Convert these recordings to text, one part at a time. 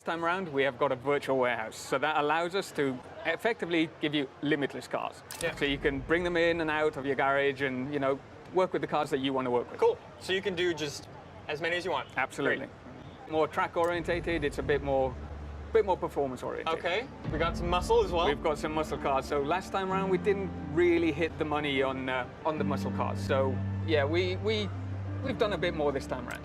time around, we have got a virtual warehouse. So that allows us to effectively give you limitless cars. Yeah. So you can bring them in and out of your garage and, you know, work with the cars that you want to work with. Cool. So you can do just as many as you want. Absolutely. Great. More track orientated, it's a bit more performance oriented. Okay, we got some muscle as well. We've got some muscle cars. So last time around, we didn't really hit the money on the muscle cars. So yeah, we've done a bit more this time around.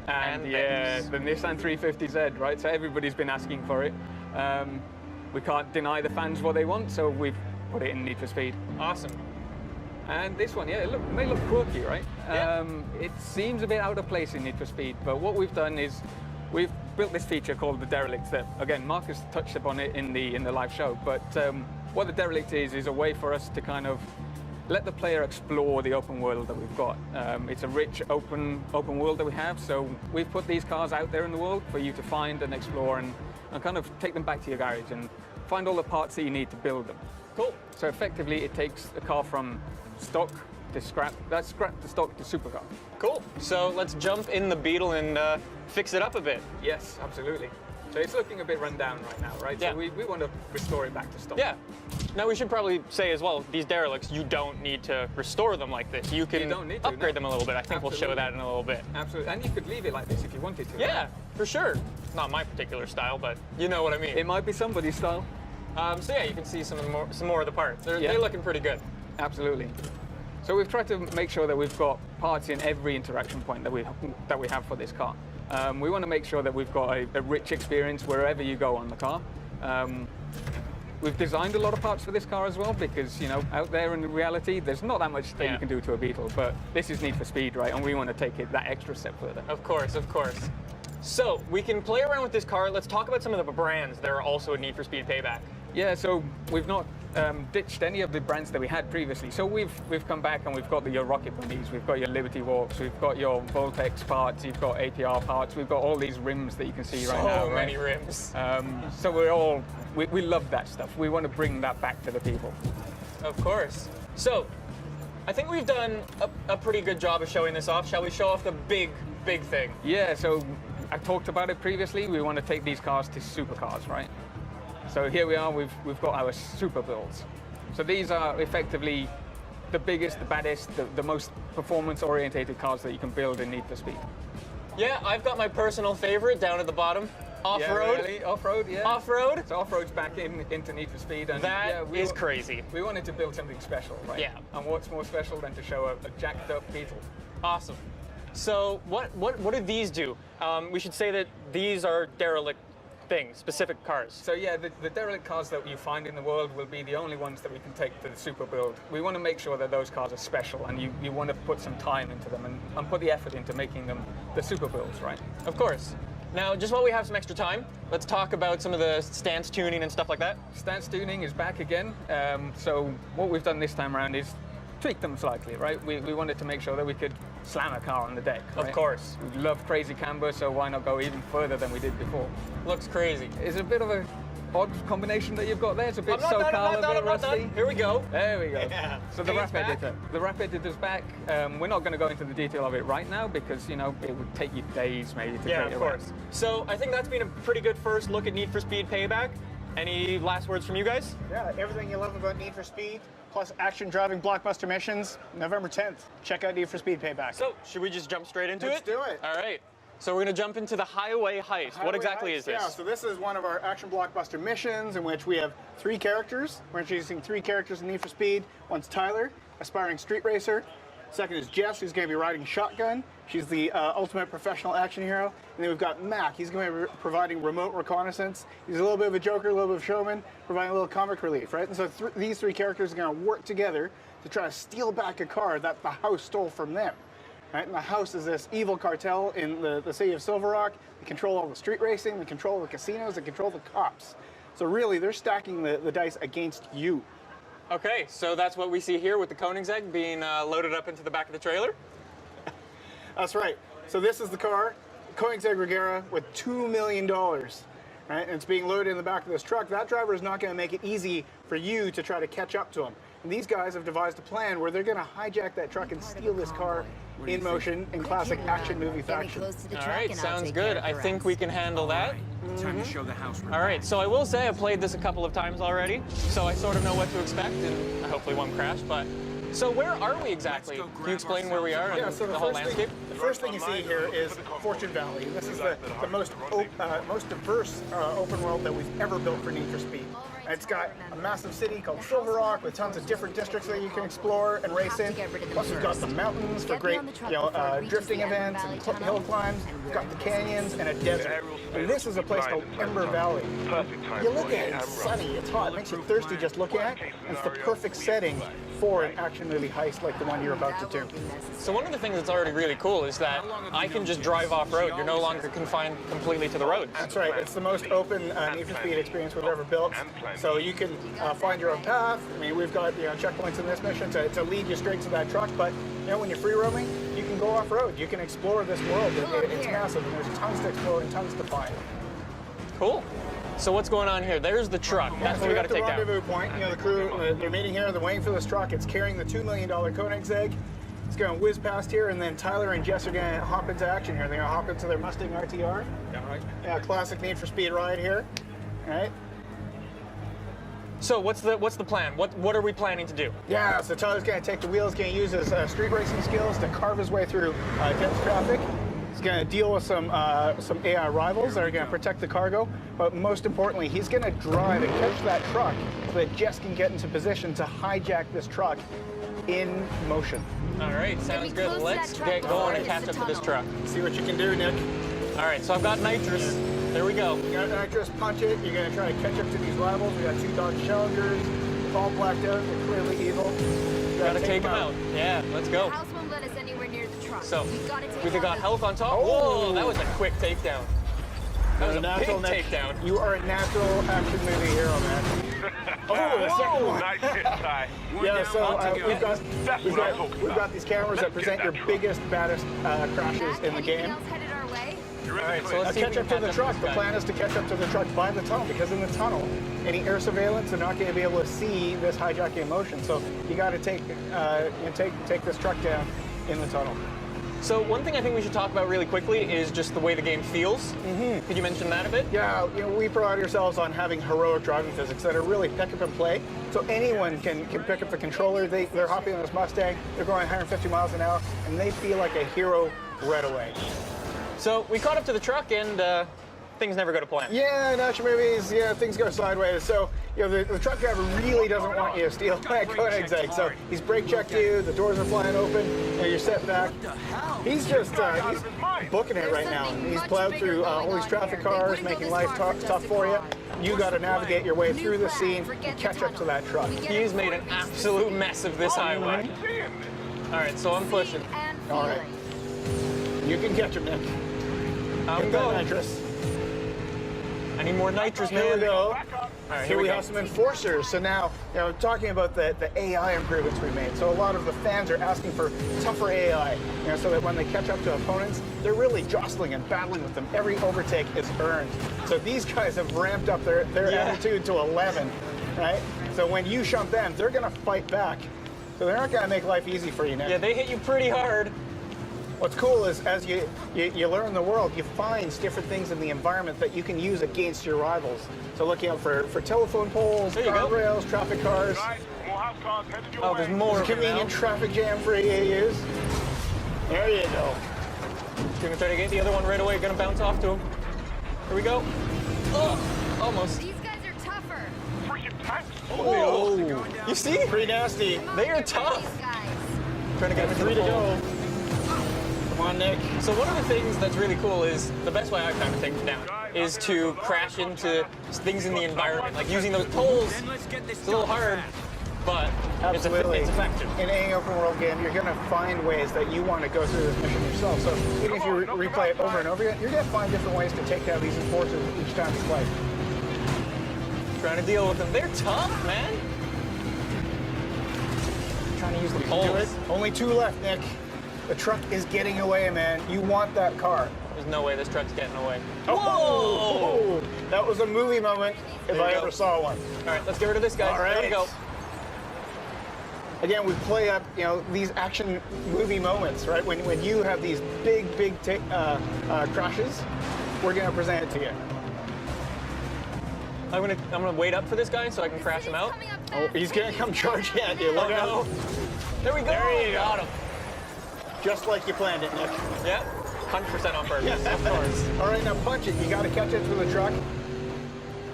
And yeah, the Nissan 350Z, right? So everybody's been asking for it. We can't deny the fans what they want, so we've put it in Need for Speed. Awesome. And this one, yeah, it may look quirky, right? Yeah. It seems a bit out of place in Need for Speed, but what we've done is we've built this feature called the Derelict that, again, Marcus touched upon it in the live show, but what the Derelict is a way for us to kind of let the player explore the open world that we've got. It's a rich open world that we have, so we've put these cars out there in the world for you to find and explore and kind of take them back to your garage and find all the parts that you need to build them. Cool. So effectively, it takes a car from stock to scrap, that's scrap to stock to supercar. Cool. So let's jump in the Beetle and fix it up a bit. Yes, absolutely. So it's looking a bit run down right now, right? Yeah. So we want to restore it back to stock. Yeah. Now we should probably say as well, these Derelicts, you don't need to restore them like this. You can upgrade them a little bit. I think we'll show that in a little bit. Absolutely. And you could leave it like this if you wanted to. Yeah, right? for sure. Not my particular style, but you know what I mean. It might be somebody's style. So yeah, you can see some more of the parts. They're looking pretty good. Absolutely. So we've tried to make sure that we've got parts in every interaction point that we have for this car. We want to make sure that we've got a rich experience wherever you go on the car. We've designed a lot of parts for this car as well because, you know, out there in reality, there's not that much that you can do to a Beetle, but this is Need for Speed, right? And we want to take it that extra step further. Of course, of course. So we can play around with this car. Let's talk about some of the brands that are also a Need for Speed Payback. Yeah, so we've not ditched any of the brands that we had previously. So we've come back and we've got your Rocket Bunnies, we've got your Liberty Walks, we've got your Voltex parts, you've got APR parts, we've got all these rims that you can see right now. So many rims. So we love that stuff. We want to bring that back to the people. Of course. So I think we've done a pretty good job of showing this off. Shall we show off the big thing? Yeah, so I talked about it previously. We want to take these cars to supercars, right? So here we are, we've got our super builds. So these are effectively the biggest, the baddest, the most performance-orientated cars that you can build in Need for Speed. Yeah, I've got my personal favorite down at the bottom. Off-road. Yeah, really? Off-road, yeah. Off-road. So off-road's back into Need for Speed. And that is crazy. We wanted to build something special, right? Yeah. And what's more special than to show a jacked up Beetle? Awesome. So what do these do? We should say that these are Derelict things, specific cars. So yeah, the Derelict cars that you find in the world will be the only ones that we can take to the super build. We want to make sure that those cars are special and you want to put some time into them and put the effort into making them the super builds, right? Of course. Now, just while we have some extra time, let's talk about some of the stance tuning and stuff like that. Stance tuning is back again. So what we've done this time around is tweak them slightly, right? We wanted to make sure that we could slam a car on the deck, right? Of course. We love crazy camber, so why not go even further than we did before? Looks crazy. It's a bit of a odd combination that you've got there. It's a bit I'm SoCal, not done. Here we go. There we go. Yeah. So the wrap editor. The wrap editor's back. We're not going to go into the detail of it right now because, you know, it would take you days maybe to create of course. So I think that's been a pretty good first look at Need for Speed Payback. Any last words from you guys? Yeah, everything you love about Need for Speed, plus action driving blockbuster missions, November 10th. Check out Need for Speed Payback. So, should we just jump straight into it? Let's do it. All right. So we're going to jump into the Highway Heist. What exactly is this? Yeah, so this is one of our action blockbuster missions in which we have 3 characters. We're introducing 3 characters in Need for Speed. One's Tyler, aspiring street racer. Second is Jess, who's going to be riding shotgun. She's the ultimate professional action hero. And then we've got Mac. He's going to be providing remote reconnaissance. He's a little bit of a joker, a little bit of a showman, providing a little comic relief, right? And so these 3 characters are going to work together to try to steal back a car that the house stole from them. Right? And the house is this evil cartel in the city of Silver Rock. They control all the street racing, they control the casinos, they control the cops. So really, they're stacking the dice against you. Okay, so that's what we see here with the Koenigsegg being loaded up into the back of the trailer. That's right. So this is the car, Koenigsegg Regera, with $2 million. Right? And it's being loaded in the back of this truck. That driver is not going to make it easy for you to try to catch up to him. And these guys have devised a plan where they're going to hijack that truck and steal this car in motion in classic action movie fashion. All right, sounds good. I think we can handle that. Time to show the house. All right, so I will say I've played this a couple of times already, so I sort of know what to expect, and I hopefully won't crash. But so where are we exactly? Can you explain where we are and so the whole landscape? The first thing you see here is Fortune Valley. This is the most diverse open world that we've ever built for Need for Speed. And it's got a massive city called Silver Rock with tons of different districts that you can explore and race in. Plus, we've got the mountains for great, drifting events and hill climbs. We've got the canyons and a desert. And this is a place called Ember Valley. You look at it, it's sunny, it's hot, it makes you thirsty just looking at it. And it's the perfect setting for an action movie heist like the one you're about to do. So one of the things that's already really cool is that I can just drive off-road. You're no longer confined completely to the roads. That's right. It's the most open Need for Speed experience we've ever built. So you can find your own path. I mean, we've got checkpoints in this mission to lead you straight to that truck. But when you're free roaming, you can go off-road. You can explore this world. It's massive, and there's tons to explore and tons to find. Cool. So what's going on here? There's the truck. That's what we got to take down. Rendezvous point. The crew, they're meeting here. They're waiting for this truck. It's carrying the $2 million Koenigsegg. It's going to whiz past here, and then Tyler and Jess are going to hop into action here. They're going to hop into their Mustang RTR. Yeah, right. Yeah, classic Need for Speed ride here. All right. So what's the plan? What are we planning to do? Yeah, so Tyler's going to take the wheels, going to use his street racing skills to carve his way through dense traffic. He's going to deal with some AI rivals that are going to protect the cargo, but most importantly, he's going to drive and catch that truck so that Jess can get into position to hijack this truck in motion. All right, sounds good. Let's get going and catch up to this truck. See what you can do, Nick. All right, so I've got nitrous. There we go. You got nitrous, punch it. You're going to try to catch up to these rivals. We got 2 Dodge Challengers. They're all blacked out. They're clearly evil. Gotta take them out. Yeah, let's go. The house won't let us anywhere near the truck. So, we've got health. health on top. Oh. Whoa, that was a quick takedown. That was a natural big takedown. You are a natural action movie hero, man. Oh, the second one. Nice hit, Ty. Yeah, so we've got these cameras that present your biggest, baddest crashes in the game. Headed our way? All right, so let's Catch up to the truck. The plan is to catch up to the truck by the tunnel, because in the tunnel, any air surveillance, they're not going to be able to see this hijacking in motion. So you got to take this truck down in the tunnel. So one thing I think we should talk about really quickly is just the way the game feels. Could you mention that a bit? Yeah, we pride ourselves on having heroic driving physics that are really pick up and play. So anyone can pick up the controller. They're hopping on this Mustang. They're going 150 miles an hour, and they feel like a hero right away. So we caught up to the truck, and things never go to plan. Yeah, in action movies, things go sideways. So, the truck driver really doesn't want you to steal that Koenigsegg. So he's brake checked you, the doors are flying open, you're set back. He's just he's booking it right now. He's plowed through all these traffic cars, making life tough for you. You got to navigate your way through the scene and catch up to that truck. He's made an absolute mess of this highway. All right, so I'm pushing. All right. You can catch him, Nick. I'm going. Nitrous. I need more nitrous, man. Here we go. All right, Here we have some enforcers. So now, talking about the AI improvements we made. So a lot of the fans are asking for tougher AI, so that when they catch up to opponents, they're really jostling and battling with them. Every overtake is earned. So these guys have ramped up their attitude to 11, right? So when you shunt them, they're going to fight back. So they're not going to make life easy for you now. Yeah, they hit you pretty hard. What's cool is as you learn the world, you find different things in the environment that you can use against your rivals. So looking out for telephone poles, guardrails, traffic cars. Oh, there's more. Convenient traffic jam for you to use. There you go. Gonna try to get the other one right away. Gonna bounce off to him. Here we go. Oh, almost. These guys are tougher. Oh, you see? Pretty nasty. They are tough. These guys. Trying to get them 3 to to the go. pole. Come on, Nick. So one of the things that's really cool is, the best way I've found to take them down is to crash into things in the environment. Like using those poles, it's a little hard, but Absolutely. it's effective. In any open world game, you're going to find ways that you want to go through this mission yourself. So even if you replay it over and over again, you're going to find different ways to take down these enforcers each time you play. Trying to deal with them. They're tough, man. Trying to use the poles. Only 2 left, Nick. The truck is getting away, man. You want that car. There's no way this truck's getting away. Oh! That was a movie moment if I ever saw one. All right, let's get rid of this guy. All right. There we go. again, we play up, you know, these action movie moments, right? When you have these big crashes, we're gonna present it to you. I'm gonna wait up for this guy so I can crash him out. Oh, he's gonna come charging at you. Look out. No. There we go. There you go. Got him. Just like you planned it, Nick. Yeah, 100% on purpose, of course. All right, now punch it. You got to catch it to the truck.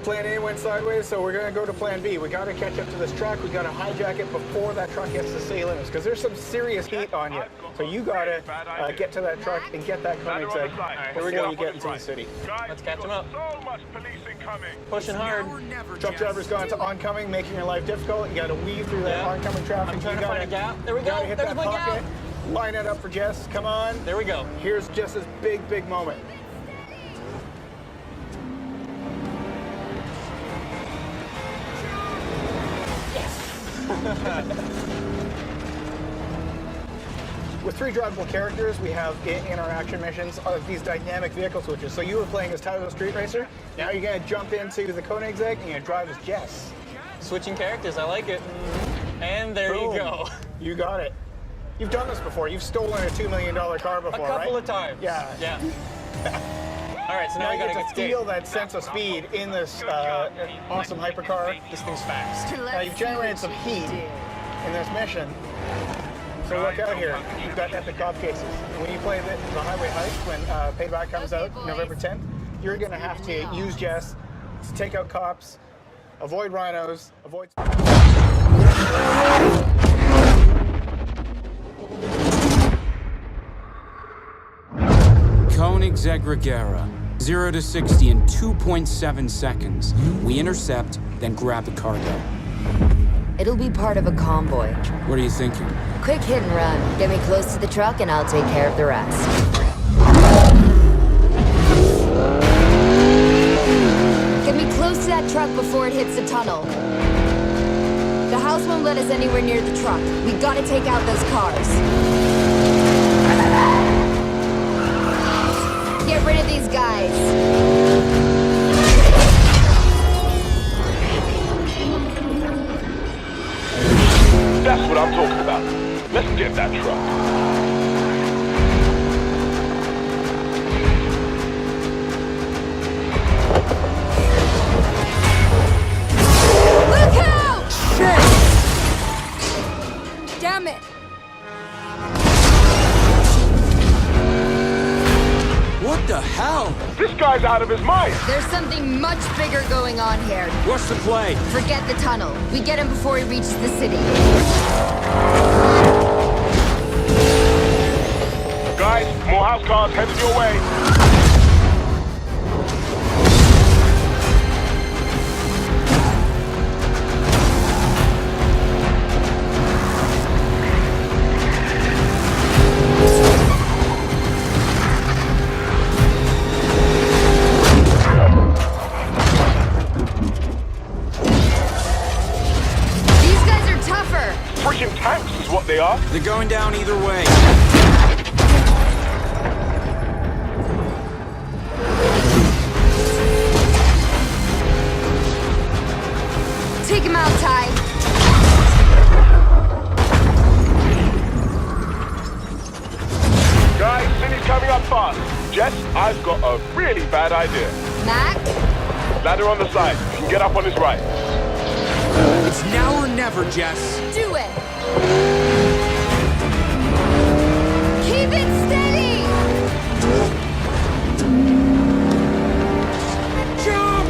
Plan A went sideways, so we're going to go to plan B. We got to catch up to this truck. We got to hijack it before that truck gets to city limits, because there's some serious heat on you. So you got to get to that truck and get that Koenigsegg before you get into the city. Let's catch him up. Pushing hard. Truck driver's gone to oncoming, making your life difficult. You got to weave through that oncoming traffic. I'm trying to find a gap. There we You go. got to hit There's that my pocket. gap. Line it up for Jess. Come on. There we go. Here's Jess's big moment. With 3 drivable characters, we have in our action missions these dynamic vehicle switches. So you were playing as Tyler the Street Racer. Now you're going to jump into the Koenigsegg and you're going to drive as Jess. Switching characters, I like it. And there Boom. you go. You got it. You've done this before. You've stolen a $2 million car before, right? A couple of times. Yeah. Yeah. All right, so now Now I you gotta get get to feel that sense of speed in this awesome hypercar. This thing's fast. Now you've generated some heat in this mission. So look out here. You've got epic cop cases. When you play the highway heist, when Payback comes out November 10th, you're going to have to use Jess to take out cops, avoid rhinos, avoid... Koenigsegg Regera, 0 to 60 in 2.7 seconds. We intercept, then grab the cargo. It'll be part of a convoy. What are you thinking? Quick hit and run. Get me close to the truck and I'll take care of the rest. Get me close to that truck before it hits the tunnel. The house won't let us anywhere near the truck. We gotta take out those cars. Get rid of these guys. That's what I'm talking about. Let's get that truck. Look out! Shit! Damn it! What the hell? This guy's out of his mind. There's something much bigger going on here. What's the play? Forget the tunnel. We get him before he reaches the city. Guys, more house cars headed your way. These guys are tougher. Freaking tanks is what they are. They're going down either way. Take him out, Ty. Guys, city's coming up fast. Jess, I've got a really bad idea. Mac? Ladder on the side. You can get up on his right. It's now or never, Jess. Do it. Keep it steady. Jump!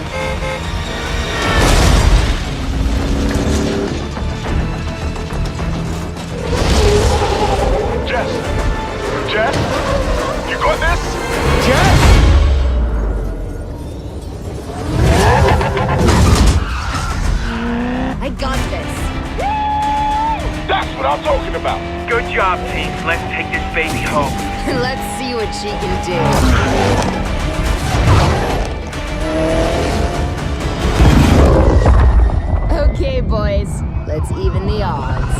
Jess! Jess! You got this? Jess! I got this. That's what I'm talking about. Good job, team. Let's take this baby home. Let's see what she can do. Okay, boys. Let's even the odds.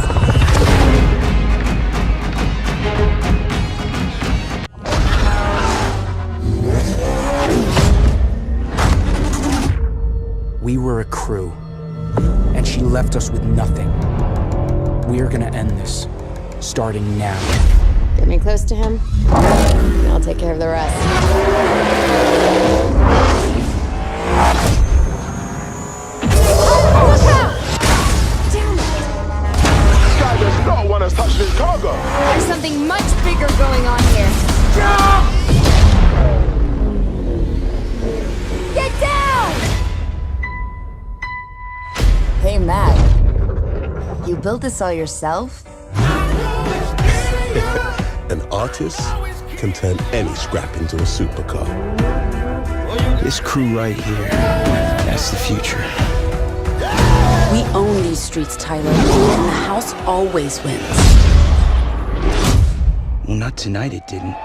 We were a crew, and she left us with nothing. We're gonna end this, starting now. Get me close to him, and I'll take care of the rest. Look out! Damn it! This guy does not want us touching his cargo. There's something much bigger going on here. Get down! Hey, Matt. You built this all yourself? An artist can turn any scrap into a supercar. This crew right here, that's the future. We own these streets, Tyler, and the house always wins. Well, not tonight it didn't.